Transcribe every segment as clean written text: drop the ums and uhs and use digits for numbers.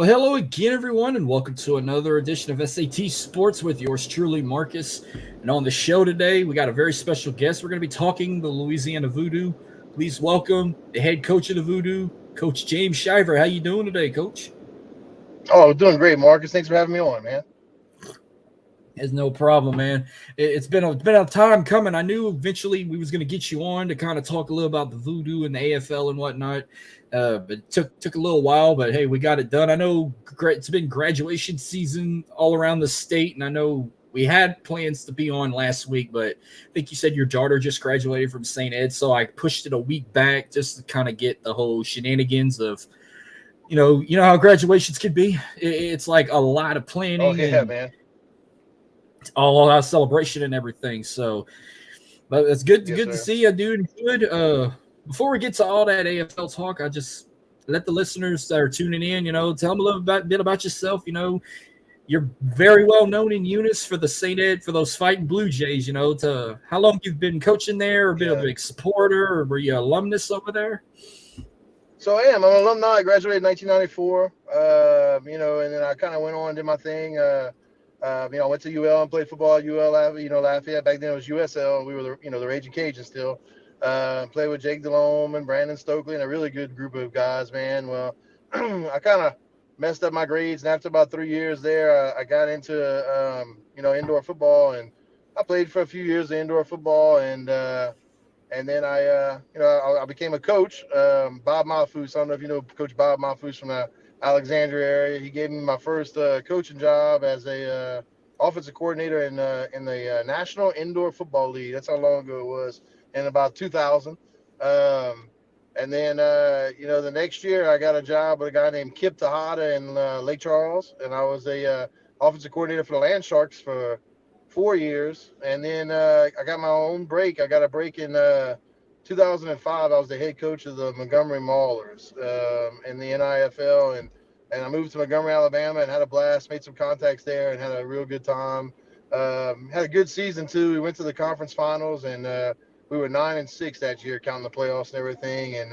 Well, hello again, everyone, and welcome to another edition of SAT Sports with yours truly, Marcus. And on the show today, we got a very special guest. We're going to be talking the Louisiana Voodoo. Please welcome the head coach of the Voodoo, Coach James Shiver. How you doing today, Coach? Oh, doing great, Marcus. Thanks for having me on, man. It's no problem, man. It's been a time coming. I knew eventually we was going to get you on to kind of talk a little about the Voodoo and the AFL and whatnot. But it took a little while. But hey, we got it done. I know it's been graduation season all around the state, and I know we had plans to be on last week, but I think you said your daughter just graduated from St. Ed, so I pushed it a week back just to kind of get the whole shenanigans of you know how graduations can be. It's like a lot of Oh, planning yeah, and man. all our celebration and everything. So, but it's Yes, good to sir. see you doing good. Before we get to all that AFL talk, I just let the listeners that are tuning in, tell them a little bit about yourself. You're very well known in Eunice for the St. Ed for those fighting Blue Jays. To how long you've been coaching there, or been a Yeah. big supporter, or were you alumnus over there? So I am. I'm an alumni. I graduated in 1994. And then I kind of went on and did my thing. I went to UL and played football at UL. Lafayette. Back then it was USL. We were the Raging Cajuns still. Played with Jake Delhomme and Brandon Stokely and a really good group of guys, man. Well, I kind of messed up my grades, and after about 3 years there, I got into indoor football, and I played for a few years of indoor football, and then I became a coach. Bob Malfus, I don't know if you know Coach Bob Malfus from the Alexandria area. He gave me my first coaching job as a offensive coordinator in the National Indoor Football League. That's how long ago it was, in about 2000. And then the next year I got a job with a guy named Kip Tejada in Lake Charles, and I was a offensive coordinator for the Land Sharks for 4 years, and then I got my own break. I got a break in 2005. I was the head coach of the Montgomery Maulers in the NIFL, and I moved to Montgomery, Alabama, and had a blast. Made some contacts there, and had a real good time. Had a good season too. We went to the conference finals, and we were 9-6 that year, counting the playoffs and everything. And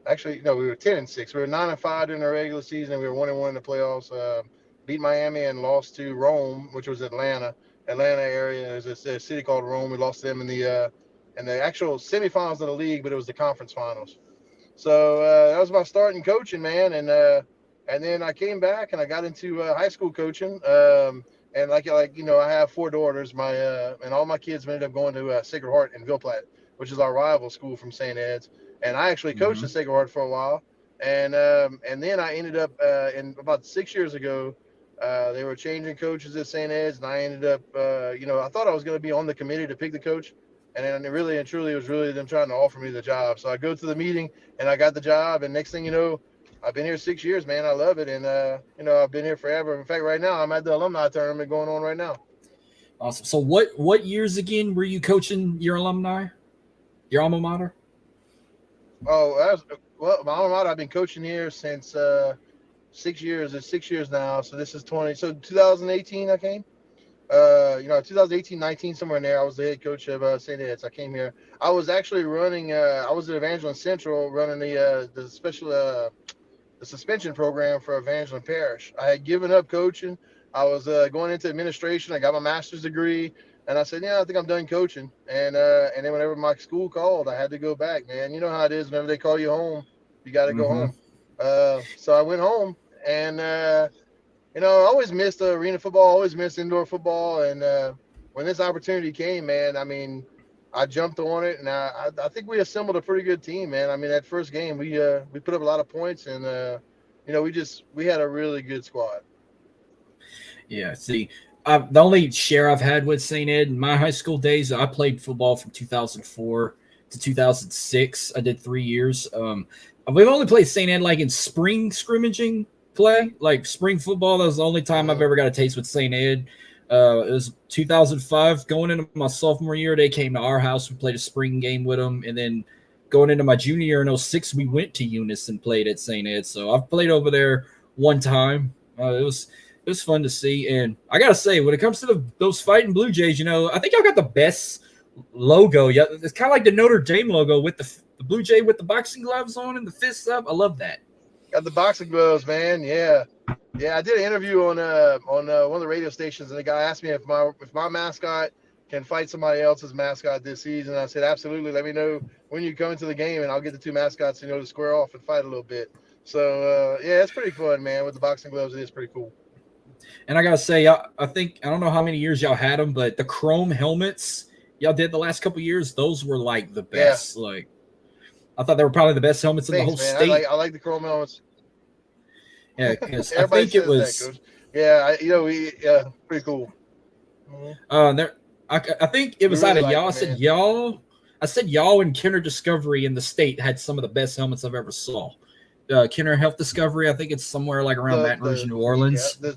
actually, no, we were 10-6. We were 9-5 during the regular season, and we were 1-1 in the playoffs. Beat Miami and lost to Rome, which was Atlanta area. There's a city called Rome. We lost to them in the actual semifinals of the league, but it was the conference finals. So that was my start in coaching, man. And then I came back and I got into high school coaching. And I have four daughters. And all my kids ended up going to Sacred Heart in Ville Platte, which is our rival school from St. Ed's. And I actually coached at Mm-hmm. Sacred Heart for a while. And then I ended up in about 6 years ago. They were changing coaches at St. Ed's, and I ended up, I thought I was going to be on the committee to pick the coach, and then it really and truly was really them trying to offer me the job. So I go to the meeting, and I got the job, and next thing you know, I've been here 6 years, man. I love it, and I've been here forever. In fact, right now I'm at the alumni tournament going on right now. Awesome. So what years again were you coaching your alumni, your alma mater? Oh, well, my alma mater. I've been coaching here since 6 years. It's 6 years now, so this is 20. So 2018, I came. 2018, 19, somewhere in there. I was the head coach of St. Ed's. I came here. I was actually running. I was at Evangeline Central running the special the suspension program for Evangeline Parish. I had given up coaching. I was going into administration. I got my master's degree, and I said, "Yeah, I think I'm done coaching." And then whenever my school called, I had to go back. Man, you know how it is. Whenever they call you home, you got to go Mm-hmm. home. So I went home, and I always missed arena football, always missed indoor football, and when this opportunity came, man, I mean, I jumped on it, and I think we assembled a pretty good team, man. I mean, that first game, we put up a lot of points, and we had a really good squad. Yeah. See, the only share I've had with St. Ed in my high school days, I played football from 2004 to 2006. I did 3 years. We've only played St. Ed like in spring scrimmaging play, like spring football. That was the only time I've Hmm. ever got a taste with St. Ed. It was 2005. Going into my sophomore year, they came to our house. We played a spring game with them. And then going into my junior year in '06, we went to Eunice and played at St. Ed. So I've played over there one time. It was fun to see. And I gotta say, when it comes to those fighting Blue Jays, I think y'all got the best logo. Yeah, it's kind of like the Notre Dame logo with the Blue Jay with the boxing gloves on and the fists up. I love that. Got the boxing gloves, man. Yeah. Yeah, I did an interview on one of the radio stations, and the guy asked me if my mascot can fight somebody else's mascot this season. I said, absolutely. Let me know when you come into the game, and I'll get the two mascots, to square off and fight a little bit. So yeah, it's pretty fun, man. With the boxing gloves, it is pretty cool. And I gotta say, I think I don't know how many years y'all had them, but the chrome helmets y'all did the last couple years, those were like the best. Yeah. Like, I thought they were probably the best helmets in the whole state. I like the chrome helmets. Yeah, because I think it was. That, Coach. Yeah, pretty cool. Mm-hmm. I think it was really out of y'all. I said y'all and Kenner Discovery in the state had some of the best helmets I've ever saw. Kenner Health Discovery, I think it's somewhere like around Baton Rouge, New Orleans. Yeah,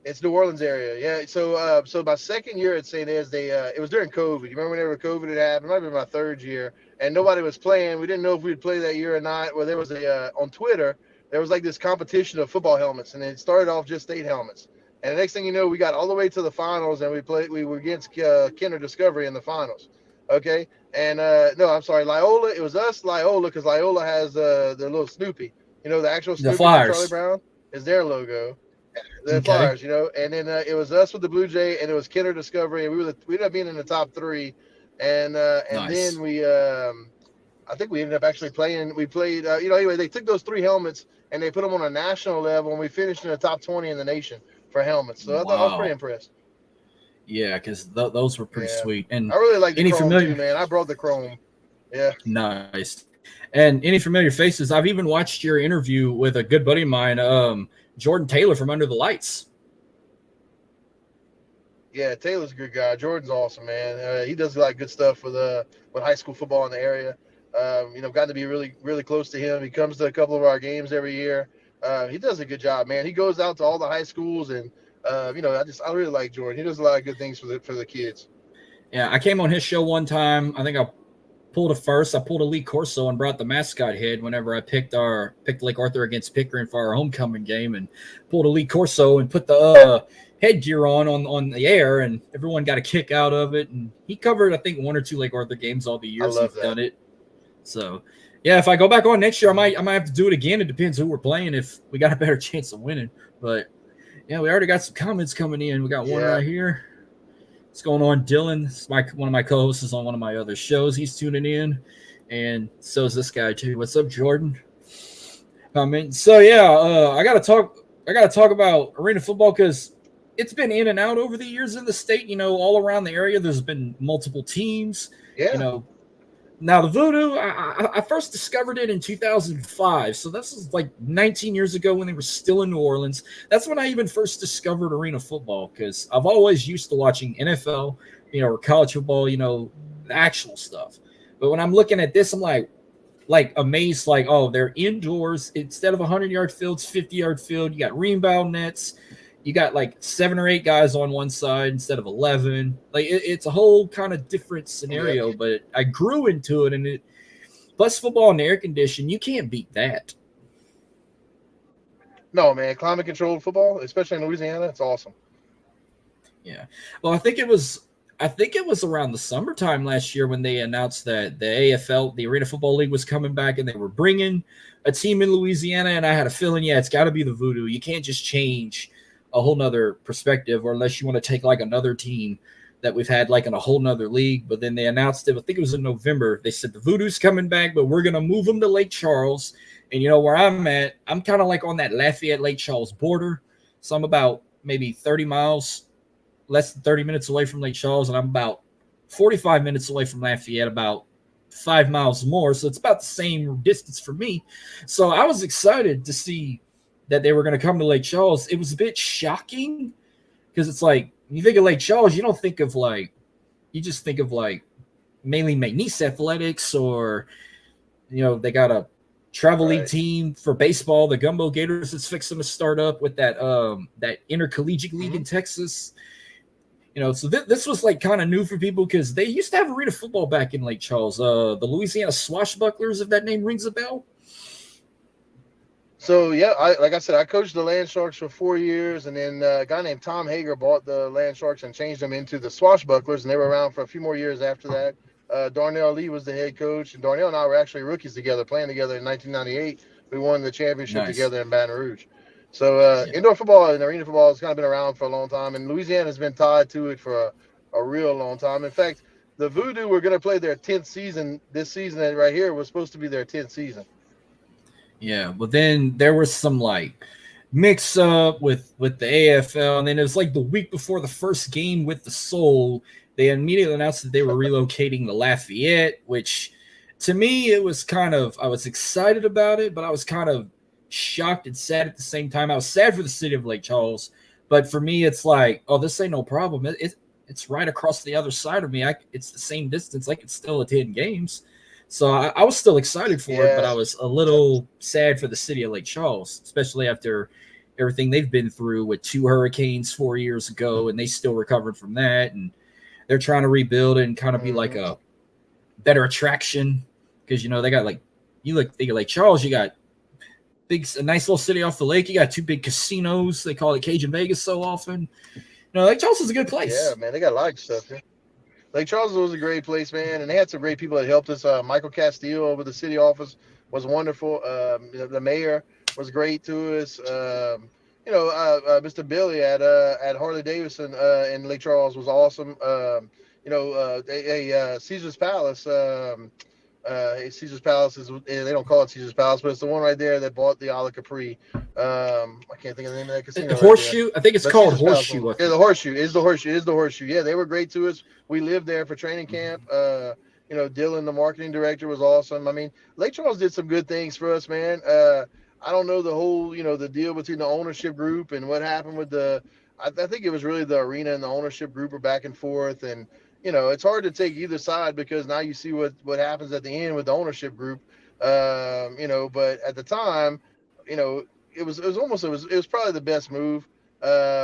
it's New Orleans area. Yeah. So my second year at St. Ed's, it was during COVID. You remember whenever COVID had happened? It might have been my third year, and nobody was playing. We didn't know if we'd play that year or not. Well, there was on Twitter, there was like this competition of football helmets, and it started off just state helmets. And the next thing you know, we got all the way to the finals, and we were against Kenner Discovery in the finals. Okay. And no, I'm sorry, Loyola. It was us, Loyola, because Loyola has the little Snoopy. The actual Snoopy from Charlie Brown is their logo. The Flyers, and then it was us with the Blue Jay, and it was Kenner Discovery, and we ended up being in the top three, and nice. Then we, I think we ended up actually playing. We played, anyway. They took those three helmets and they put them on a national level, and we finished in the top 20 in the nation for helmets. So I thought I was pretty impressed. Yeah, because those were pretty sweet, and I really like the chrome too, man. I brought the chrome. Yeah, nice. And any familiar faces? I've even watched your interview with a good buddy of mine, Jordan Taylor from Under the Lights. Yeah, Taylor's a good guy. Jordan's awesome, man. He does a lot of good stuff with high school football in the area. Got to be really, really close to him. He comes to a couple of our games every year. He does a good job, man. He goes out to all the high schools, and I really like Jordan. He does a lot of good things for the kids. Yeah, I came on his show one time. I think I pulled a Lee Corso and brought the mascot head whenever I picked Lake Arthur against Pickering for our homecoming game, and pulled a Lee Corso and put the headgear on the air, and everyone got a kick out of it. And he covered, I think, one or two Lake Arthur games all the years he's done it. So yeah, if I go back on next year, I might have to do it again. It depends who we're playing, if we got a better chance of winning. But yeah, we already got some comments coming in. We got one right here. What's going on, Dylan? It's one of my co-hosts is on one of my other shows. He's tuning in, and so is this guy too. What's up, Jordan? So yeah, I gotta talk about arena football because it's been in and out over the years in the state. All around the area, there's been multiple teams. Yeah. Now the Voodoo, I first discovered it in 2005. So this is like 19 years ago when they were still in New Orleans. That's when I even first discovered arena football, because I've always used to watching NFL, or college football, the actual stuff. But when I'm looking at this, I'm like amazed, like, oh, they're indoors. Instead of 100-yard fields, 50-yard field. You got rebound nets. You got like 7 or 8 guys on one side instead of 11. Like it's a whole kind of different scenario, but I grew into it, and plus football and air condition, you can't beat that. No, man, climate controlled football, especially in Louisiana, it's awesome. Yeah. Well, I think it was around the summertime last year when they announced that the AFL, the Arena Football League, was coming back, and they were bringing a team in Louisiana, and I had a feeling, it's got to be the Voodoo. You can't just change a whole nother perspective, or unless you want to take like another team that we've had like in a whole nother league. But then they announced it, I think it was in November. They said the Voodoo's coming back, but we're going to move them to Lake Charles. And where I'm at, I'm kind of like on that Lafayette Lake Charles border. So I'm about maybe 30 miles, less than 30 minutes away from Lake Charles. And I'm about 45 minutes away from Lafayette, about 5 miles more. So it's about the same distance for me. So I was excited to see that they were going to come to Lake Charles. It was a bit shocking because it's like, when you think of Lake Charles, you don't think of you just think of mainly McNeese Athletics, or, they got a travel league team for baseball, the Gumbo Gators that's fixing to start up with that intercollegiate league in Texas. So this was like kind of new for people because they used to have arena football back in Lake Charles. The Louisiana Swashbucklers, if that name rings a bell. So, yeah, like I said, I coached the Land Sharks for 4 years, and then a guy named Tom Hager bought the Land Sharks and changed them into the Swashbucklers, and they were around for a few more years after that. Darnell Lee was the head coach, and Darnell and I were actually rookies together, playing together in 1998 We won the championship Nice. together in Baton Rouge. So Yeah. indoor football and arena football has kind of been around for a long time, and Louisiana has been tied to it for a real long time. In fact, the Voodoo were going to play their 10th season this season, and right here was supposed to be their 10th season. Yeah. But then there was some like mix up with the AFL, and then it was like the week before the first game with the Soul, they immediately announced that they were relocating to Lafayette, which to me it was kind of I was excited about it, but I was kind of shocked and sad at the same time. I was sad for the city of Lake Charles, but for me it's like, oh, this ain't no problem. It's right across the other side of me. It's the same distance. I could still attend games. So I was still excited for it, but I Yeah, was a little sad for the city of Lake Charles, especially after everything they've been through with 2 hurricanes 4 years ago, and they still recovered from that. And they're trying to rebuild it and kind of be like mm-hmm. a better attraction because they got like think of Lake Charles, you got a nice little city off the lake. You got two big casinos. They call it Cajun Vegas so often. Lake Charles is a good Yeah, place. man, they got a lot of stuff here. Lake Charles was a great place, man, and they had some great people that helped us. Michael Castile over the city office was wonderful. The mayor was great to us. Mr. Billy at Harley Davidson in Lake Charles was awesome. Caesar's Palace. Caesar's Palace they don't call it Caesar's Palace, but it's the one right there that bought the Isle Capri. I can't think of the name of that The casino right there. Horseshoe, I think it's But called Caesar's Palace, Horseshoe. I yeah, think. the Horseshoe is the Horseshoe is the Horseshoe. Yeah, they were great to us. We lived there for training camp. Dylan, the marketing director, was awesome. I mean, Lake Charles did some good things for us, man. I don't know the whole, the deal between the ownership group and what happened with I think it was really the arena and the ownership group are back and forth, and it's hard to take either side because now you see what happens at the end with the ownership group. But at the time, it was probably the best move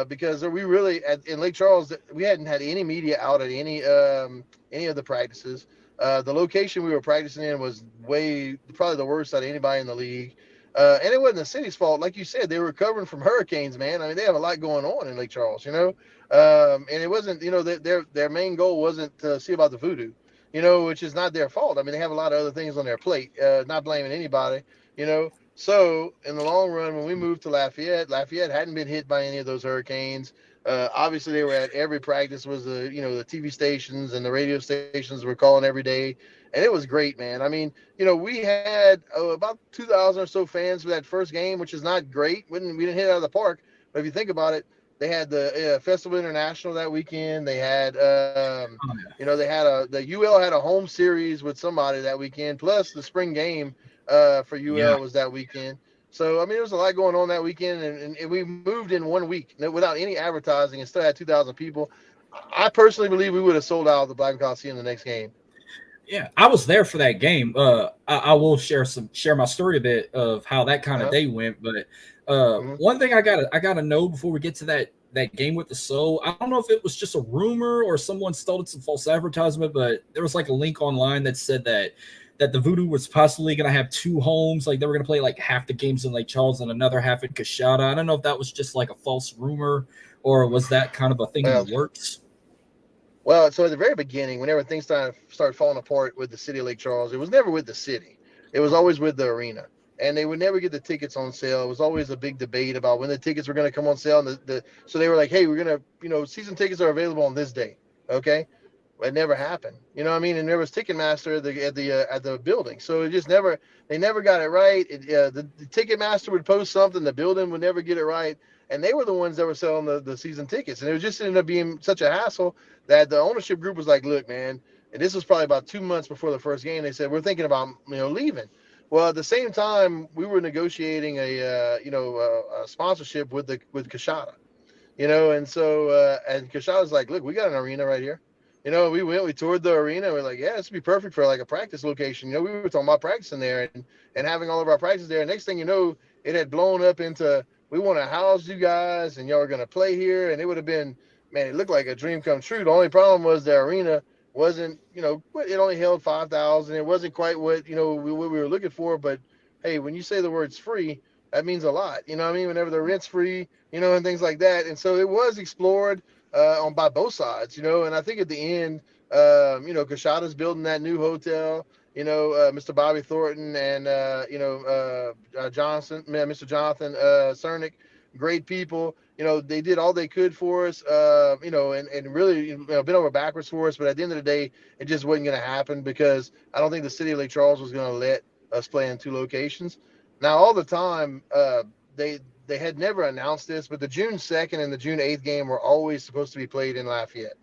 because we really in Lake Charles we hadn't had any media out at any of the practices. The location we were practicing in was probably the worst out of anybody in the league. And it wasn't the city's fault, like you said. They were recovering from hurricanes, man. I mean, they have a lot going on in Lake Charles, and it wasn't, their main goal wasn't to see about the voodoo, which is not their fault. I mean, they have a lot of other things on their plate. Not blaming anybody, you know. So in the long run, when we moved to Lafayette hadn't been hit by any of those hurricanes. Obviously, they were at every practice. Was the TV stations and the radio stations were calling every day, and it was great, man. I mean, we had about 2,000 or so fans for that first game, which is not great. We didn't hit it out of the park, but if you think about it, they had the Festival International that weekend. They had, Oh, yeah. the UL had a home series with somebody that weekend, plus the spring game for Yeah. UL was that weekend. So, I mean, there was a lot going on that weekend, and we moved in 1 week without any advertising and still had 2,000 people. I personally believe we would have sold out the Black Coliseum the next game. Yeah, I was there for that game. I will share my story a bit of how that kind of Uh-huh. day went. But Mm-hmm. one thing I gotta know before we get to that game with the Soul. I don't know if it was just a rumor or someone started some false advertisement, but there was like a link online that said that the Voodoo was possibly going to have two homes. Like they were going to play like half the games in Lake Charles and another half in Coshada. I don't know if that was just like a false rumor or was that kind of a thing in the Well, works? so at the very beginning, whenever things started falling apart with the city of Lake Charles, it was never with the city. It was always with the arena. And they would never get the tickets on sale. It was always a big debate about when the tickets were going to come on sale. And so they were like, hey, we're going to, season tickets are available on this day. Okay. It never happened. You know what I mean? And there was Ticketmaster at the building. So it just never, they never got it right. The Ticketmaster would post something, the building would never get it right. And they were the ones that were selling the season tickets. And it was just ended up being such a hassle that the ownership group was like, look, man, and this was probably about 2 months before the first game. They said, we're thinking about, leaving. Well, at the same time, we were negotiating a sponsorship with Kashada, and so and Kashada's like, look, we got an arena right here. We toured the arena. We're like, yeah, this would be perfect for like a practice location. We were talking about practicing there and having all of our practice there. And next thing you know, it had blown up into we want to house you guys and y'all are gonna play here. And it would have been, man, it looked like a dream come true. The only problem was the arena wasn't, it only held 5,000. It wasn't quite what we were looking for. But hey, when you say the words free, that means a lot. You know what I mean? Whenever the rent's free, and things like that. And so it was explored on by both sides, and I think at the end, Kashada's building that new hotel, Mr. Bobby Thornton and Johnson, man, Mr. Jonathan Cernick, great people. They did all they could for us, and really bent over backwards for us. But at the end of the day, it just wasn't going to happen because I don't think the city of Lake Charles was going to let us play in two locations. Now, all the time, they had never announced this, but the June 2nd and the June 8th game were always supposed to be played in Lafayette.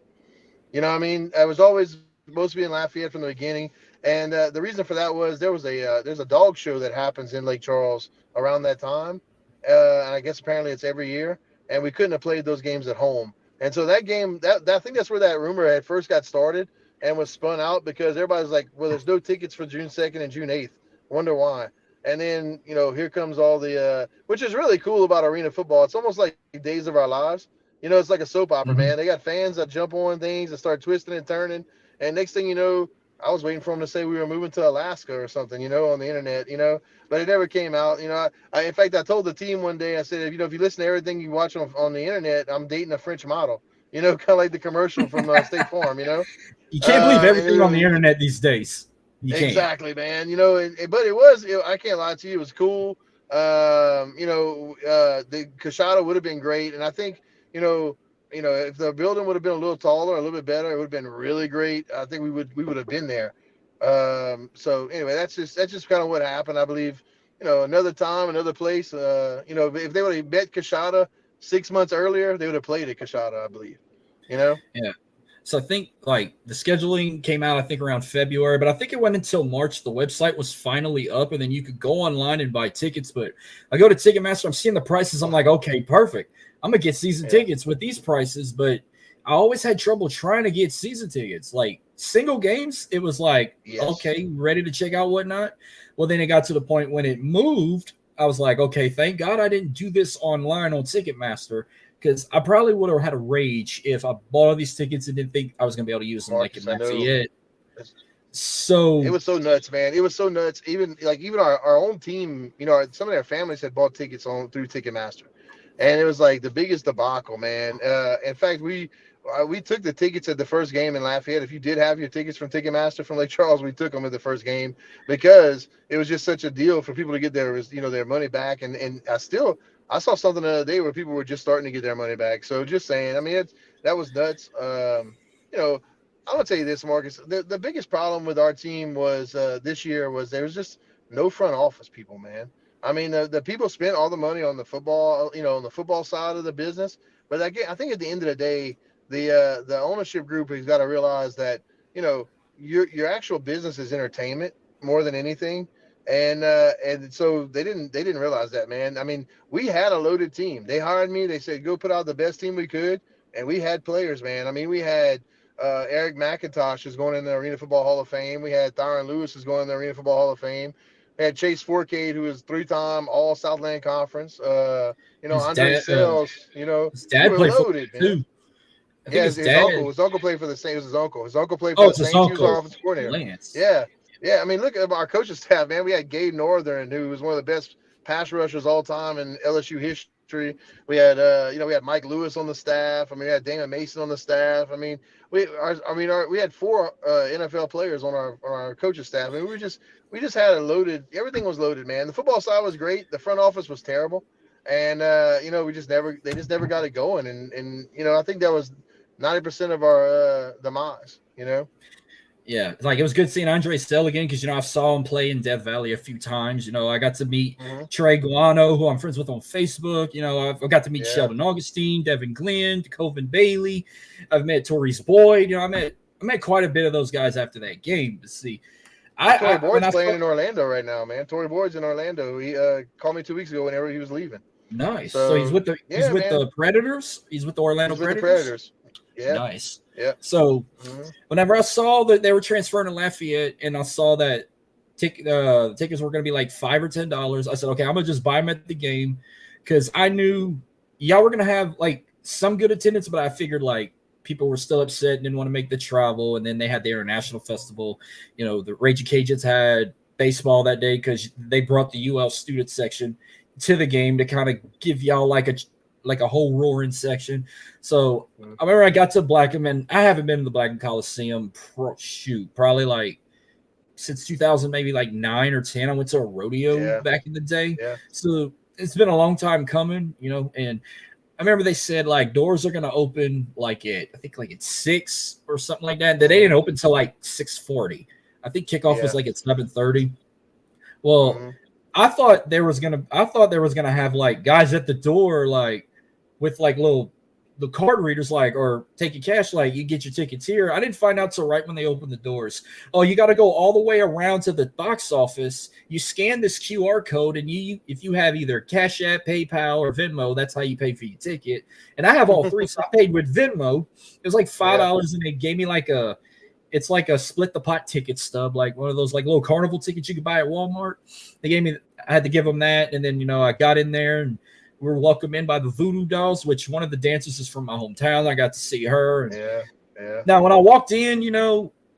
You know what I mean? It was always supposed to be in Lafayette from the beginning. And the reason for that was there's a dog show that happens in Lake Charles around that time. And I guess apparently it's every year. And we couldn't have played those games at home. And so that game, that I think that's where that rumor had first got started and was spun out because everybody's like, well, there's no tickets for June 2nd and June 8th. Wonder why. And then, here comes all the, which is really cool about arena football. It's almost like Days of Our Lives. It's like a soap opera, man. They got fans that jump on things and start twisting and turning. And next thing you know, I was waiting for them to say we were moving to Alaska or something, on the internet, but it never came out. In fact, I told the team one day, I said, if you listen to everything you watch on the internet, I'm dating a French model, kind of like the commercial from State Farm, You can't believe everything on the internet these days. You can't. Exactly, man. But it was, I can't lie to you, it was cool. The Coshada would have been great. And I think, if the building would have been a little taller, a little bit better, it would have been really great. I think we would have been there. So anyway, that's just kind of what happened. I believe, another time, another place. If they would have bet Coshada 6 months earlier, they would have played at Coshada, I believe. Yeah. So I think like the scheduling came out, I think around February, but I think it went until March. The website was finally up, and then you could go online and buy tickets. But I go to Ticketmaster, I'm seeing the prices. I'm like, okay, perfect. I'm gonna get season tickets with these prices. But I always had trouble trying to get season tickets. Like single games, it was like, okay, ready to check out whatnot. Well, then it got to the point when it moved. I was like, okay, thank God I didn't do this online on Ticketmaster. Because I probably would have had a rage if I bought all these tickets and didn't think I was going to be able to use them like in Lafayette. So it was so nuts, man. It was so nuts. Even our own team, some of their families had bought tickets through Ticketmaster, and it was like the biggest debacle, man. In fact, we took the tickets at the first game in Lafayette. If you did have your tickets from Ticketmaster from Lake Charles, we took them at the first game because it was just such a deal for people to get their money back. And I saw something the other day where people were just starting to get their money back. So just saying, I mean, that was nuts. I'm gonna tell you this, Marcus. The biggest problem with our team was this year was there was just no front office people, man. I mean, the people spent all the money on the football, on the football side of the business. But I think at the end of the day, the ownership group has got to realize that your actual business is entertainment more than anything. And so they didn't realize that, man. I mean, we had a loaded team. They hired me. They said, go put out the best team we could. And we had players, man. I mean, we had Eric McIntosh is going in the Arena Football Hall of Fame. We had Thyron Lewis is going in the Arena Football Hall of Fame. We had Chase Forcade, who is 3-time All Southland Conference. Andre Sells, his dad played loaded, man. Yeah, his uncle. His uncle played for the Saints. His uncle played for the Saints. He was our offensive coordinator. Lance. Yeah. I mean, look at our coaching staff, man. We had Gabe Northern, who was one of the best pass rushers all time in LSU history. We had, we had Mike Lewis on the staff. I mean, we had Damon Mason on the staff. I mean, we had 4 NFL players on our coaching staff. I mean, we just had everything was loaded, man. The football side was great. The front office was terrible, and they just never got it going. And I think that was 90% of our demise. Yeah, like it was good seeing Andre Sell again because I saw him play in Death Valley a few times. I got to meet Trey Guano, who I'm friends with on Facebook. I got to meet Sheldon Augustine, Devin Glenn, Coven Bailey. I've met Torres Boyd. I met quite a bit of those guys after that game. But see, Torrey Boyd's playing in Orlando right now, man. Torrey Boyd's in Orlando. He called me 2 weeks ago whenever he was leaving. Nice. So he's with the the Predators. He's with the Orlando Predators. Yeah. Nice. Yeah. So whenever I saw that they were transferring to Lafayette and I saw that tickets were going to be like $5 or $10, I said, okay, I'm going to just buy them at the game because I knew y'all were going to have like some good attendance, but I figured like people were still upset and didn't want to make the travel. And then they had the International Festival. The Raging Cajuns had baseball that day because they brought the UL student section to the game to kind of give y'all like a whole roaring section. So I remember I got to Blackham, and I haven't been to the Blackham Coliseum probably like since 2000, maybe like 9 or 10. I went to a rodeo back in the day. Yeah. So it's been a long time coming, and I remember they said like doors are going to open like I think like at 6 or something like that. That they didn't open till like 6:40. I think kickoff was like at 7:30. Well, I thought there was gonna have like guys at the door like with like the card readers like or taking cash like you get your tickets here. I didn't find out till right when they opened the doors. Oh, you got to go all the way around to the box office. You scan this QR code and you if you have either Cash App, PayPal, or Venmo, that's how you pay for your ticket. And I have all three, so I paid with Venmo. It was like $5, and they gave me like it's like a split the pot ticket stub, like one of those like little carnival tickets you could buy at Walmart. They gave me, I had to give them that. And then, I got in there and we were welcomed in by the Voodoo Dolls, which one of the dancers is from my hometown. I got to see her. And now when I walked in,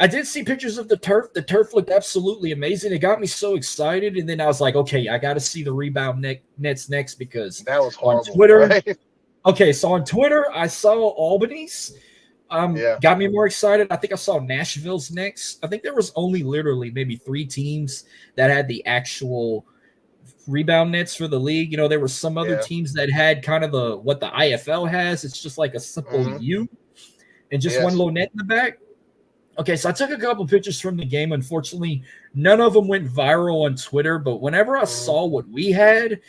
I did see pictures of the turf. The turf looked absolutely amazing. It got me so excited. And then I was like, okay, I got to see the rebound nets next because that was horrible, on Twitter. Right? Okay. So on Twitter, I saw Albany's. Got me more excited. I think I saw Nashville's next. I think there was only literally maybe 3 teams that had the actual rebound nets for the league. There were some other teams that had kind of what the IFL has. It's just like a simple U and just one little net in the back. Okay, so I took a couple pictures from the game. Unfortunately, none of them went viral on Twitter, but whenever I saw what we had,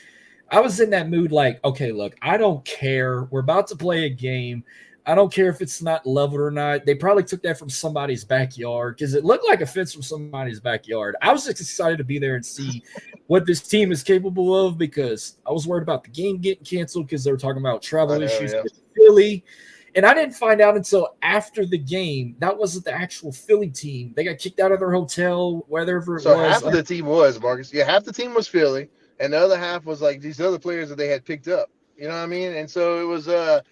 I was in that mood like, okay, look, I don't care. We're about to play a game. I don't care if it's not leveled or not. They probably took that from somebody's backyard because it looked like it fits from somebody's backyard. I was just excited to be there and see what this team is capable of because I was worried about the game getting canceled because they were talking about travel issues with Philly. And I didn't find out until after the game. That wasn't the actual Philly team. They got kicked out of their hotel, wherever it was. So half of the team was, Marcus. Yeah, half the team was Philly, and the other half was like these other players that they had picked up. You know what I mean? And so it was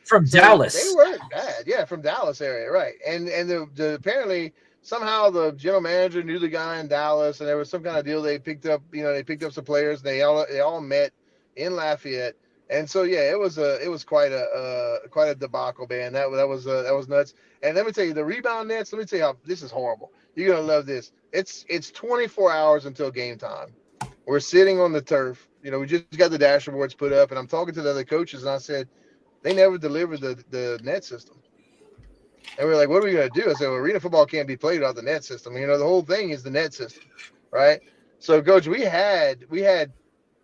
from Dallas. They weren't bad, from Dallas area, right? And the apparently somehow the general manager knew the guy in Dallas, and there was some kind of deal they picked up. They picked up some players. And they all met in Lafayette, and so it was quite a debacle, man. That was nuts. And let me tell you, the rebound nets. Let me tell you how this is horrible. You're gonna love this. It's 24 hours until game time. We're sitting on the turf. We just got the dashboards put up, and I'm talking to the other coaches, and I said, they never delivered the net system. And we were like, what are we going to do? I said, well, arena football can't be played without the net system. The whole thing is the net system, right? So, Coach, we had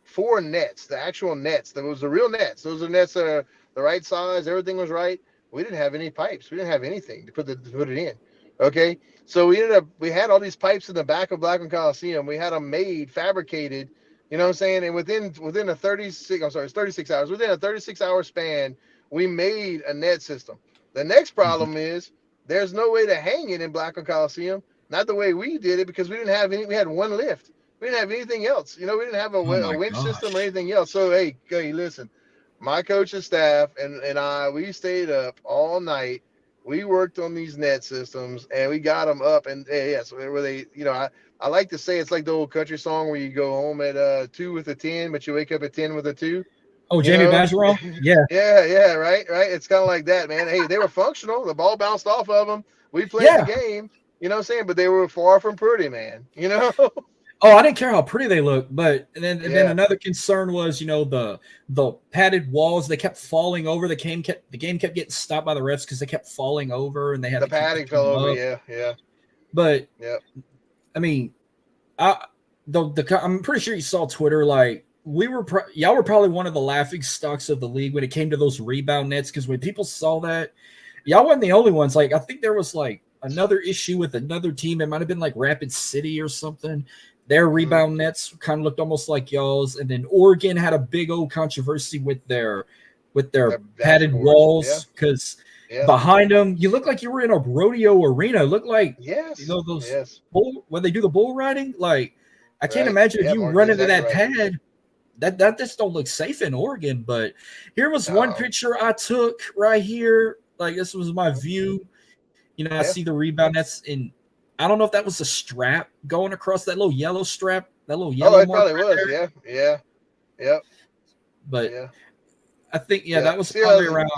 4 nets, the actual nets. That was the real nets. Those are nets that are the right size. Everything was right. We didn't have any pipes. We didn't have anything to put it in. Okay, so we had all these pipes in the back of Blackman Coliseum. We had them fabricated. You know what I'm saying? And within a 36 hours, within a 36-hour span, we made a net system. The next problem is there's no way to hang it in Blackman Coliseum. Not the way we did it because we didn't have any. We had one lift. We didn't have anything else. We didn't have a winch system or anything else. So hey, listen, my coaching staff and I, we stayed up all night. We worked on these net systems and we got them up. And so were they, I like to say it's like the old country song where you go home at 2 with a 10, but you wake up at 10 with a 2. Oh, Jamie Bergeron? Yeah. Yeah, right. It's kind of like that, man. Hey, they were functional. The ball bounced off of them. We played the game, you know what I'm saying? But they were far from pretty, man, Oh, I didn't care how pretty they looked, but then another concern was, the padded walls. They kept falling over. The game kept getting stopped by the refs because they kept falling over, and they had the padding fell over. Yeah. But I mean, I'm pretty sure you saw Twitter. Like y'all were probably one of the laughing stocks of the league when it came to those rebound nets because when people saw that, y'all weren't the only ones. Like I think there was like another issue with another team. It might have been like Rapid City or something. Their rebound nets kind of looked almost like y'all's, and then Oregon had a big old controversy with their padded walls because behind them you look like you were in a rodeo arena. It looked like those when they do the bull riding. Like I can't imagine if you run into that pad. That just don't look safe in Oregon. But here was one picture I took right here. Like this was my view. I see the rebound nets in. I don't know if that was a strap going across that little yellow strap, that little yellow. Oh, it probably was. Yeah. But I think that was probably around.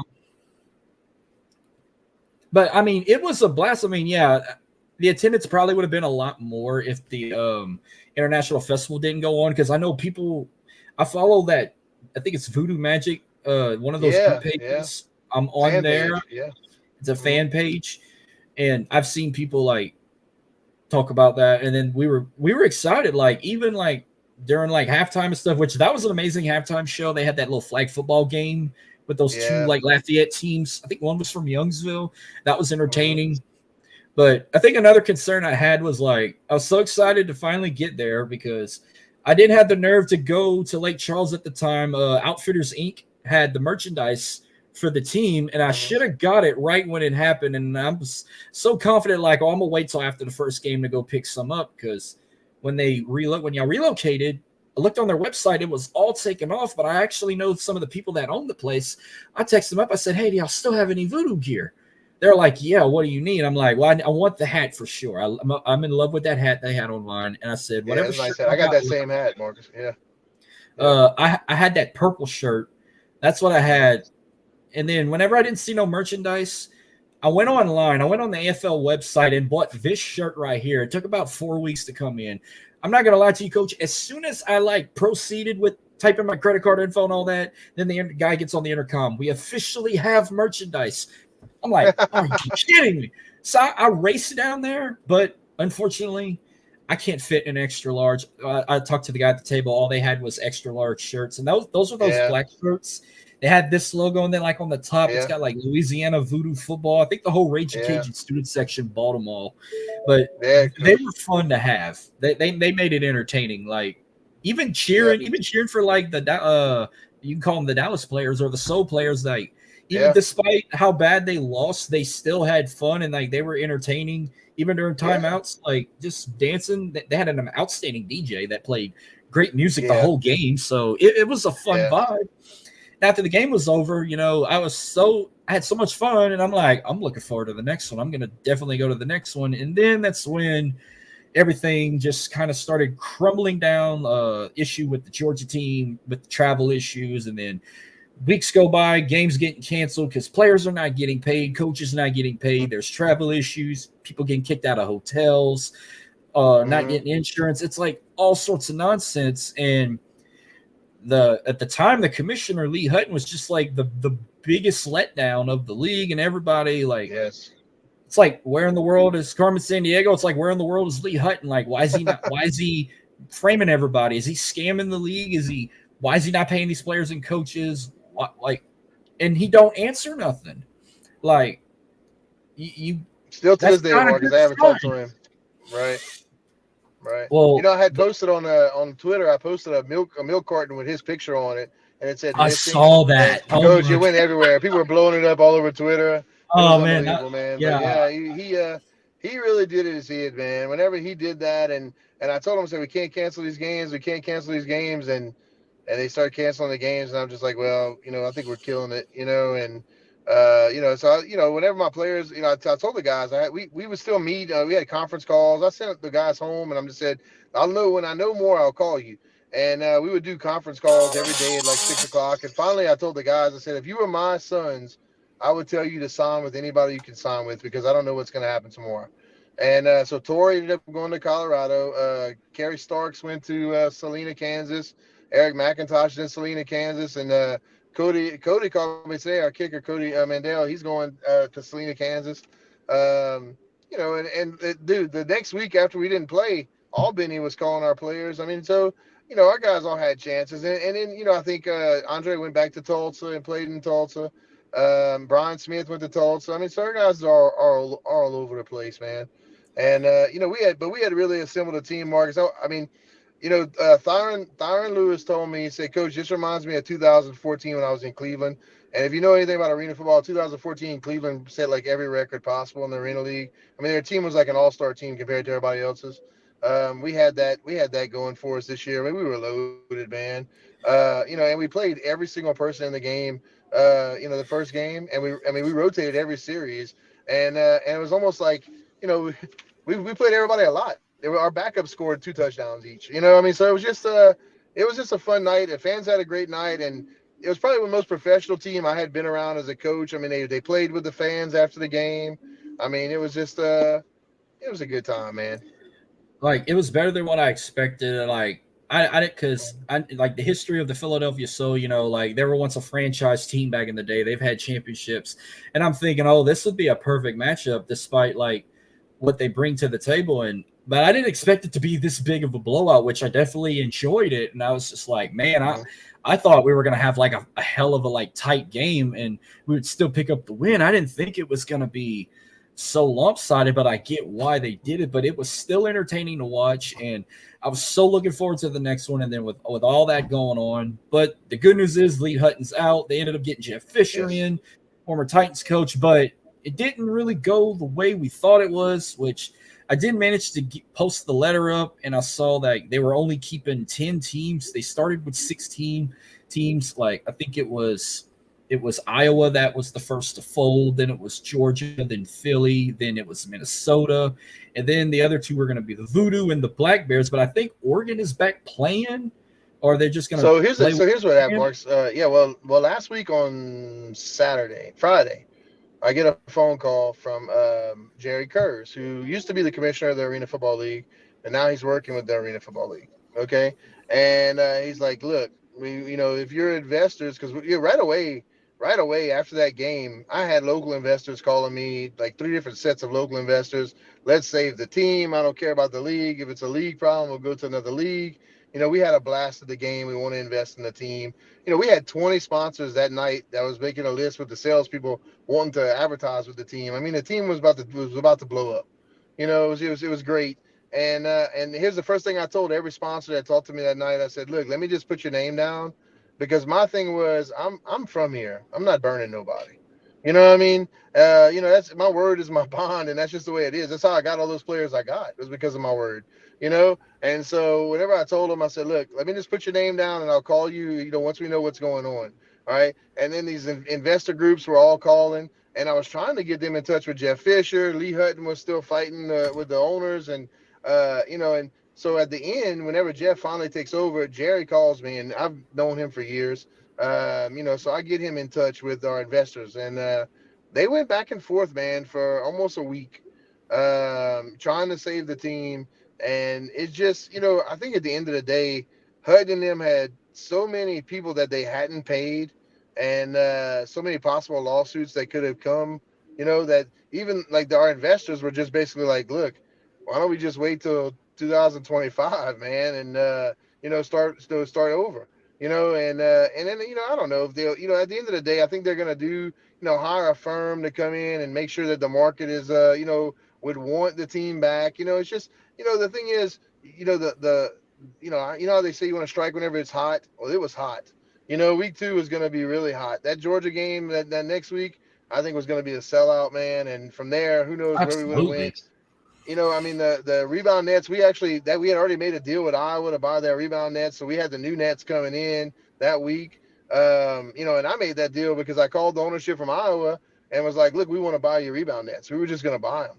But I mean, it was a blast. I mean, the attendance probably would have been a lot more if the international festival didn't go on, because I know people. I follow that. I think it's Voodoo Magic, one of those group Yeah, yeah. pages. I'm on Fan there. page. Yeah. It's a Hmm. fan page, and I've seen people like talk about that, and then we were excited, like even like during like halftime and stuff, which that was an amazing halftime show. They had that little flag football game with those two Yeah. like Lafayette teams. I think one was from Youngsville. That was Hmm. entertaining. But I think another concern I had was like I was so excited to finally get there because I didn't have the nerve to go to Lake Charles at the time. Outfitters Inc. had the merchandise for the team, and I Hmm. should have got it right when it happened. And I'm so confident, like, oh, I'm gonna wait till after the first game to go pick some up, because when y'all relocated, I looked on their website, it was all taken off. But I actually know some of the people that own the place. I texted them up. I said, "Hey, do y'all still have any voodoo gear?" They're like, "Yeah, what do you need?" I'm like, "Well, I want the hat for sure. I'm in love with that hat they had online." And I said, Yeah, "Whatever that's a nice shirt hat. I y'all got got." that same hat, Marcus. Yeah. Yep. I had that purple shirt. That's what I Hmm. had. And then whenever I didn't see no merchandise, I went online. I went on the AFL website and bought this shirt right here. It took about 4 weeks to come in. I'm not gonna lie to you, Coach. As soon as I like proceeded with typing my credit card info and all that, then the guy gets on the intercom. We officially have merchandise. I'm like, are you kidding me? So I raced down there, but unfortunately, I can't fit an extra large. I talked to the guy at the table. All they had was extra large shirts, and those are those Yeah. black shirts. They had this logo, and then like on the top, it's Yeah. got like Louisiana Voodoo football. I think the whole Raging Yeah. Cajun student section bought them all, but Yeah. they were fun to have. They made it entertaining. Like Yeah. even cheering for like the you can call them the Dallas players or the Soul players. Like even Yeah. despite how bad they lost, they still had fun and like they were entertaining even during Yeah. timeouts. Like just dancing. They had an outstanding DJ that played great music the Yeah. whole game, so it was a fun Yeah. vibe. After the game was over, I had so much fun, and I'm like, I'm looking forward to the next one. I'm gonna definitely go to the next one, and then that's when everything just kind of started crumbling down. Issue with the Georgia team with the travel issues, and then weeks go by, games getting canceled because players are not getting paid, coaches not getting paid. There's travel issues, people getting kicked out of hotels, not Hmm. getting insurance. It's like all sorts of nonsense. And the at the time, the commissioner Lee Hutton was just like the biggest letdown of the league, and everybody like Yes. it's like where in the world is Carmen San Diego? It's like where in the world is Lee Hutton? Like why is he not? Why is he framing everybody? Is he scamming the league? Is he? Why is he not paying these players and coaches? Like, and he don't answer nothing. Like you Still to that's this day, not a Marcus, good I haven't sign. talked to him. Right. Right. You Well, know, I had posted on Twitter. I posted a milk carton with his picture on it, and it said I missing. saw And that. Oh coach, it my went everywhere. People were blowing it up all over Twitter. It was oh man, unbelievable, man. But yeah. yeah, he really did it his head, man. Whenever he did that, and I told him, I said, we can't cancel these games. We can't cancel these games, and they started canceling the games, and I'm just like, well, I think we're killing it, and so whenever my players, I told the guys, we would still meet. We had conference calls. I sent the guys home, and I'm just said, I'll know when I know more, I'll call you. And we would do conference calls every day at like 6 o'clock. And finally, I told the guys, I said, if you were my sons, I would tell you to sign with anybody you can sign with, because I don't know what's going to happen tomorrow. And so Tori ended up going to Colorado. Kerry Starks went to Salina, Kansas. Eric McIntosh in Salina, Kansas, and Cody called me today. Our kicker Cody Mandel, he's going to Salina, Kansas. Dude, the next week after we didn't play, Albany was calling our players. I mean, so our guys all had chances, and then I think Andre went back to Tulsa and played in Tulsa. Brian Smith went to Tulsa. I mean, so our guys are all over the place, man. And we had really assembled a team, Marcus. I mean, Thyron Lewis told me, he said, Coach, this reminds me of 2014 when I was in Cleveland. And if you know anything about arena football, 2014, Cleveland set like every record possible in the Arena League. I mean, their team was like an all-star team compared to everybody else's. We had that going for us this year. I mean, we were loaded, man. And we played every single person in the game. The first game, and we rotated every series, and it was almost like, we played everybody a lot. Our backup scored 2 touchdowns each. I mean, so it was just a fun night. The fans had a great night, and it was probably the most professional team I had been around as a coach. I mean, they played with the fans after the game. I mean, it was just it was a good time, man. Like it was better than what I expected. Like I didn't because I like the history of the Philadelphia Soul. Like they were once a franchise team back in the day. They've had championships, and I'm thinking, oh, this would be a perfect matchup, despite like what they bring to the table. And but I didn't expect it to be this big of a blowout, which I definitely enjoyed it. And I was just like, man, Mhm. I thought we were gonna have like a hell of a like tight game, and we would still pick up the win. I didn't think it was gonna be so lopsided, but I get why they did it. But it was still entertaining to watch, and I was so looking forward to the next one. And then with all that going on, but the good news is Lee Hutton's out. They ended up getting Jeff Fisher Yes. in, former Titans coach, but it didn't really go the way we thought it was. Which I did manage to post the letter up, and I saw that they were only keeping 10 teams. They started with 16 teams. Like I think it was Iowa that was the first to fold. Then it was Georgia, then Philly, then it was Minnesota, and then the other two were going to be the Voodoo and the Black Bears. But I think Oregon is back playing, or they're just going to play So here's what happened, again. Marks. Yeah, well, last week on Friday, I get a phone call from Jerry Kurz, who used to be the commissioner of the Arena Football League, and now he's working with the Arena Football League. Okay, and he's like, "Look, if you're investors, because right away after that game, I had local investors calling me, like three different sets of local investors. Let's save the team. I don't care about the league. If it's a league problem, we'll go to another league. We had a blast at the game. We want to invest in the team. We had 20 sponsors that night that was making a list with the salespeople wanting to advertise with the team. I mean, the team was about to blow up. It was great. And here's the first thing I told every sponsor that talked to me that night. I said, look, let me just put your name down, because my thing was I'm from here. I'm not burning nobody. You know what I mean? That's my word is my bond, and that's just the way it is. That's how I got all those players I got. It was because of my word. And so whenever I told them, I said, look, let me just put your name down, and I'll call you. Once we know what's going on. All right. And then these investor groups were all calling, and I was trying to get them in touch with Jeff Fisher. Lee Hutton was still fighting with the owners, and so at the end, whenever Jeff finally takes over, Jerry calls me, and I've known him for years. So I get him in touch with our investors, and they went back and forth, man, for almost a week, trying to save the team. And it's just, I think at the end of the day, Hutton and them had so many people that they hadn't paid, and so many possible lawsuits that could have come. That even like our investors were just basically like, look, why don't we just wait till 2025, man, and start over. And then I don't know if they'll, at the end of the day, I think they're gonna hire a firm to come in and make sure that the market is would want the team back. It's just, the thing is, how they say you want to strike whenever it's hot. Well, it was hot. Week 2 is going to be really hot. That Georgia game that next week, I think was going to be a sellout, man. And from there, who knows where we would have Absolutely. went. I mean, the rebound nets, we had already made a deal with Iowa to buy their rebound nets, so we had the new nets coming in that week. And I made that deal because I called the ownership from Iowa and was like, look, we want to buy your rebound nets. We were just going to buy them.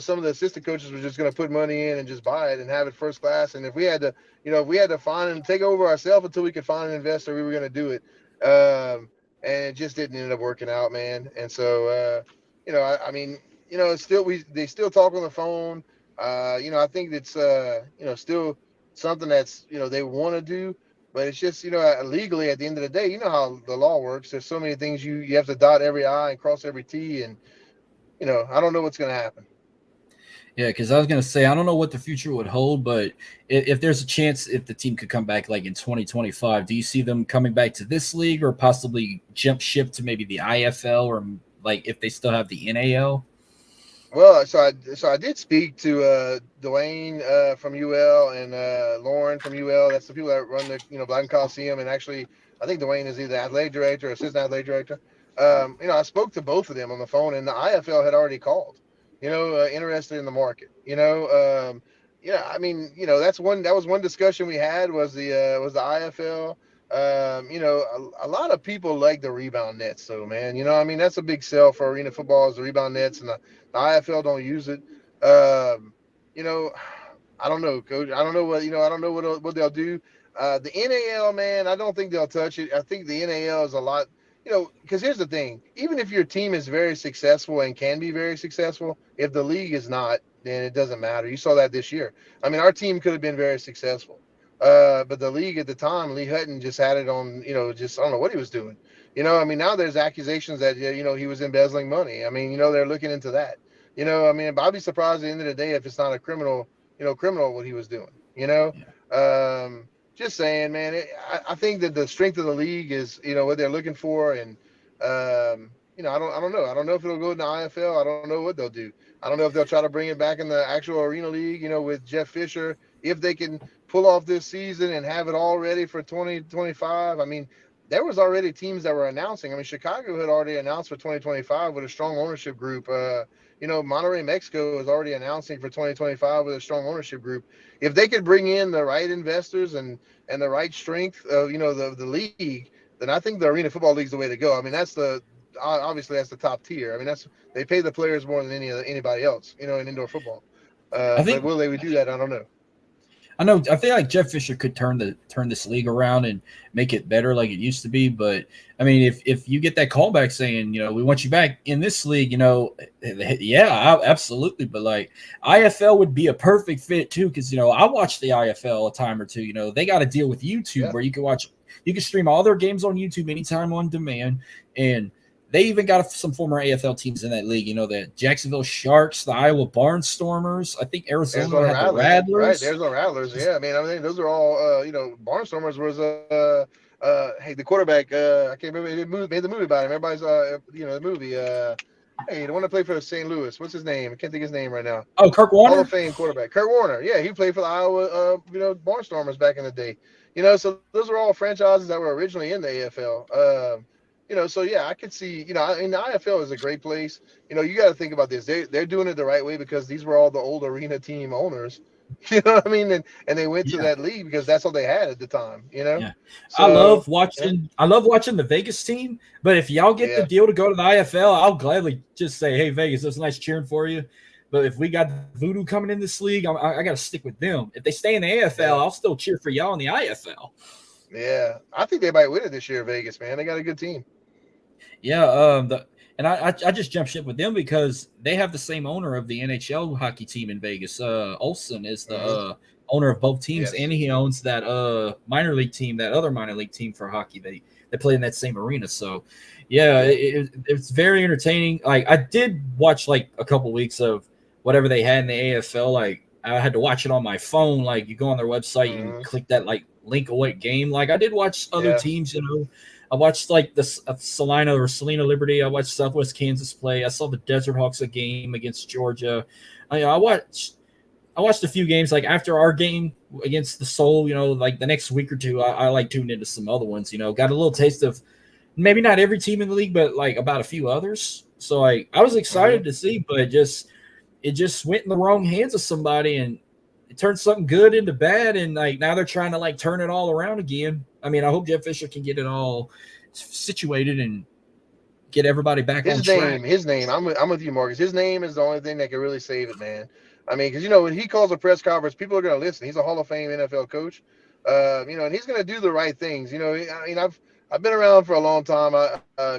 Some of the assistant coaches were just going to put money in and just buy it and have it first class. And if we had to find and take over ourselves until we could find an investor, we were going to do it. And it just didn't end up working out, man. And so, I mean, it's still they still talk on the phone. I think it's still something that's they want to do, but it's just legally at the end of the day, you know how the law works. There's so many things you have to dot every I and cross every T, and I don't know what's going to happen. Yeah, because I was gonna say I don't know what the future would hold, but if there's a chance if the team could come back like in 2025, do you see them coming back to this league or possibly jump ship to maybe the IFL or like if they still have the NAL? Well, so I did speak to Dwayne from UL and Lauren from UL. That's the people that run the Black Coliseum, and actually I think Dwayne is either athletic director or assistant athletic director. I spoke to both of them on the phone, and the IFL had already called. Interested in the market. Yeah, I mean, that was one discussion we had was the IFL. A lot of people like the rebound nets, so man, I mean that's a big sell for arena football is the rebound nets, and the IFL don't use it. Um, you know, I don't know, coach. I don't know I don't know what they'll do. The NAL, man, I don't think they'll touch it. I think the NAL is a lot. because here's the thing: even if your team is very successful and can be very successful, if the league is not, then it doesn't matter. You saw that this year. I mean, our team could have been very successful, but the league at the time, Lee Hutton just had it on. Just I don't know what he was doing. I mean, now there's accusations that he was embezzling money. I mean, they're looking into that. I mean, I'd be surprised at the end of the day if it's not a criminal what he was doing. Just saying, man. I think that the strength of the league is what they're looking for, and I don't know. I don't know if it'll go in the IFL. I don't know what they'll do. I don't know if they'll try to bring it back in the actual arena league. With Jeff Fisher, if they can pull off this season and have it all ready for 2025. I mean, there was already teams that were announcing. I mean, Chicago had already announced for 2025 with a strong ownership group. Monterrey, Mexico is already announcing for 2025 with a strong ownership group. If they could bring in the right investors and the right strength of the league, then I think the Arena Football League is the way to go. I mean, obviously that's the top tier. I mean, they pay the players more than anybody else, in indoor football. I But think will they do that? I don't know. I feel like Jeff Fisher could turn this league around and make it better like it used to be. But I mean, if you get that callback saying, we want you back in this league, yeah, absolutely. But like IFL would be a perfect fit too, because I watched the IFL a time or two. They got to deal with YouTube where you can stream all their games on YouTube anytime on demand, and they even got some former AFL teams in that league. The Jacksonville Sharks, the Iowa Barnstormers. I think Arizona had the Rattlers. Right, there's no Rattlers. Yeah, I mean, those are all. Barnstormers was hey, the quarterback. I can't remember. They made the movie about him. Everybody's the movie. Hey, the one that played for St. Louis. What's his name? I can't think of his name right now. Oh, Kirk Warner. Hall of Fame quarterback. Kurt Warner. Yeah, he played for the Iowa Barnstormers back in the day. So those are all franchises that were originally in the AFL. So yeah, I could see, I mean, the IFL is a great place. You got to think about this. They're doing it the right way because these were all the old arena team owners. You know what I mean? And they went to that league because that's all they had at the time. Yeah. So, I love watching the Vegas team. But if y'all get the deal to go to the IFL, I'll gladly just say, hey, Vegas, it's nice cheering for you. But if we got Voodoo coming in this league, I got to stick with them. If they stay in the AFL, I'll still cheer for y'all in the IFL. Yeah, I think they might win it this year, Vegas, man. They got a good team. Yeah, I just jumped ship with them because they have the same owner of the NHL hockey team in Vegas. Olsen is the owner of both teams, and he owns that minor league team, that other minor league team for hockey. They play in that same arena. So, yeah, it's very entertaining. Like I did watch like a couple weeks of whatever they had in the AFL. Like I had to watch it on my phone. Like you go on their website, you click that like link away game. Like I did watch other teams, I watched like the Salina Liberty. I watched Southwest Kansas play. I saw the Desert Hawks a game against Georgia. I watched a few games like after our game against the Soul. Like the next week or two, I like tuned into some other ones. Got a little taste of maybe not every team in the league, but like about a few others. So I was excited to see, but it just went in the wrong hands of somebody and it turned something good into bad. And like now they're trying to like turn it all around again. I mean, I hope Jeff Fisher can get it all situated and get everybody back on track. His name. I'm with you, Marcus. His name is the only thing that can really save it, man. I mean, because when he calls a press conference, people are going to listen. He's a Hall of Fame NFL coach, and he's going to do the right things. I mean, I've been around for a long time.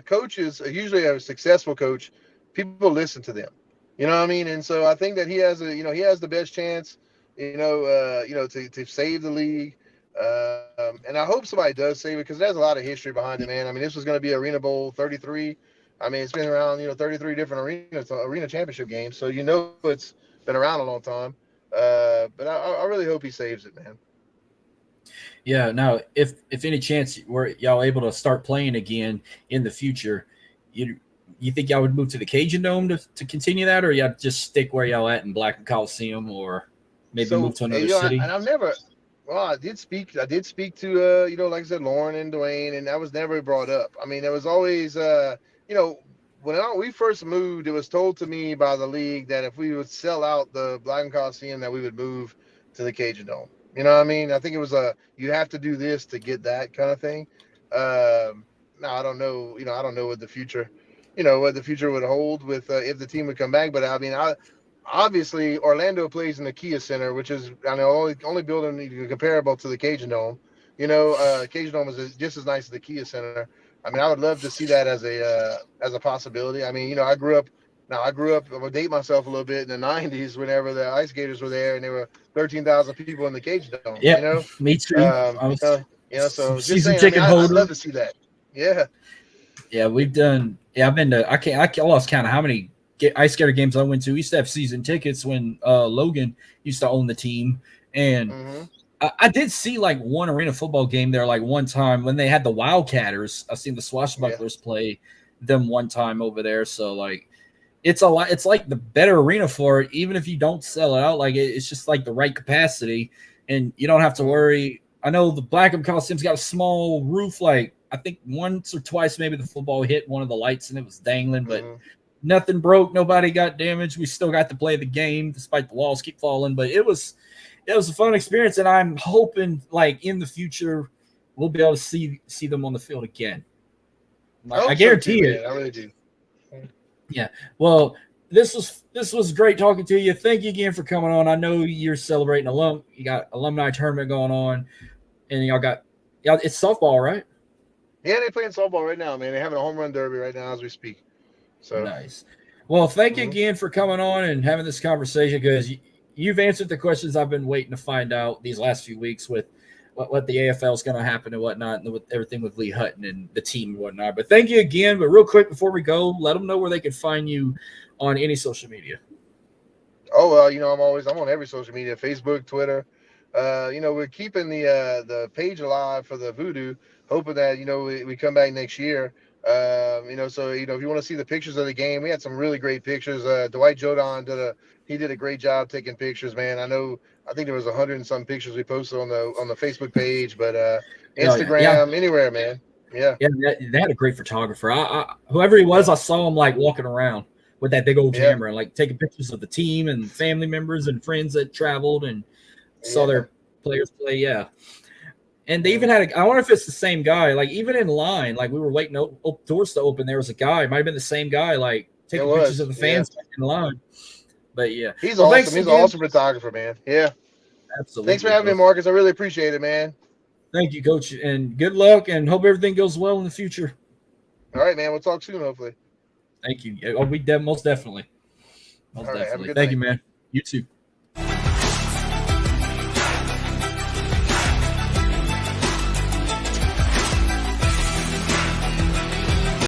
Coaches, usually a successful coach, people listen to them. You know what I mean? And so I think that he has the best chance, to save the league. And I hope somebody does save it because there's a lot of history behind it, man. I mean, this was going to be Arena Bowl 33. I mean, it's been around, 33 different arena championship games. So, it's been around a long time. But I really hope he saves it, man. Yeah. Now, if any chance were y'all able to start playing again in the future, you think y'all would move to the Cajun Dome to continue that, or y'all just stick where y'all at in Blackman Coliseum, or maybe move to another city? And I've never. Well, I did speak to, like I said, Lauren and Dwayne, and that was never brought up. I mean, there was always, when we first moved, it was told to me by the league that if we would sell out the Blackman Coliseum, that we would move to the Cajun Dome. You know what I mean? I think it was you have to do this to get that kind of thing. Now I don't know, I don't know what the future would hold with if the team would come back. But I mean, obviously, Orlando plays in the Kia Center, which is only building comparable to the Cajun Dome. Cajun Dome is just as nice as the Kia Center. I mean, I would love to see that as a possibility. I mean, you know, I grew up. I'm gonna date myself a little bit in the '90s, whenever the ice skaters were there, and there were 13,000 people in the cage dome. You Yeah, know, me too. I you was know, so just season saying. I mean, ticket I'd love holder. to see that. Yeah. Yeah, we've done. Yeah, I've been to. I lost count of how many ice skater games I went to. We used to have season tickets when Logan used to own the team, and Mm-hmm. I did see like one arena football game there, like one time when they had the Wildcatters. I've seen the Yeah. Swashbucklers play them one time over there. So like, it's a lot. It's like the better arena for it, even if you don't sell it out. Like it's just like the right capacity, and you don't have to worry. I know the Blackham Coliseum's got a small roof. Like I think once or twice, maybe the football hit one of the lights and it was dangling, but Mm-hmm. nothing broke. Nobody got damaged. We still got to play the game despite the walls keep falling. But it was a fun experience, and I'm hoping like in the future we'll be able to see them on the field again. I I hope so too, guarantee man. it. I really do. Yeah. Well, this was great talking to you. Thank you again for coming on. I know you're celebrating you got alumni tournament going on, and y'all it's softball, right? Yeah, they're playing softball right now, man. They're having a home run derby right now as we speak. So. Nice. Well, thank you Mhm. again for coming on and having this conversation because you've answered the questions I've been waiting to find out these last few weeks with what the AFL is going to happen and whatnot, and with everything with Lee Hutton and the team and whatnot. But thank you again. But real quick before we go, let them know where they can find you on any social media. Oh well, you know, I'm on every social media, Facebook, Twitter. You know, we're keeping the page alive for the Voodoo, hoping that, you know, we come back next year. You know, so, you know, if you want to see the pictures of the game, we had some really great pictures. Dwight Jodan did a great job taking pictures, man. I think there was 100 and some pictures we posted on the Facebook page, but Oh yeah, yeah, Instagram, anywhere, man. Yeah, yeah. They had a great photographer. Whoever he was, yeah, I saw him like walking around with that big old yeah, camera and like taking pictures of the team and family members and friends that traveled and saw yeah. their players play. Yeah. And they even Mm. had I wonder if it's the same guy. Like even in line, like we were waiting doors to open. There was a guy. It might have been the same guy, like It taking pictures of was, the yeah. fans in line. But yeah, He's well, awesome. thanks He's an again. awesome photographer, man. Yeah. Thanks for Absolutely, having me, bro. Marcus. I really appreciate it, man. Thank you, Coach, and good luck. And hope everything goes well in the future. All right, man. We'll talk soon, hopefully. Thank you. Oh, most definitely, most All right. Have a definitely. good Thank night. you, man. You too.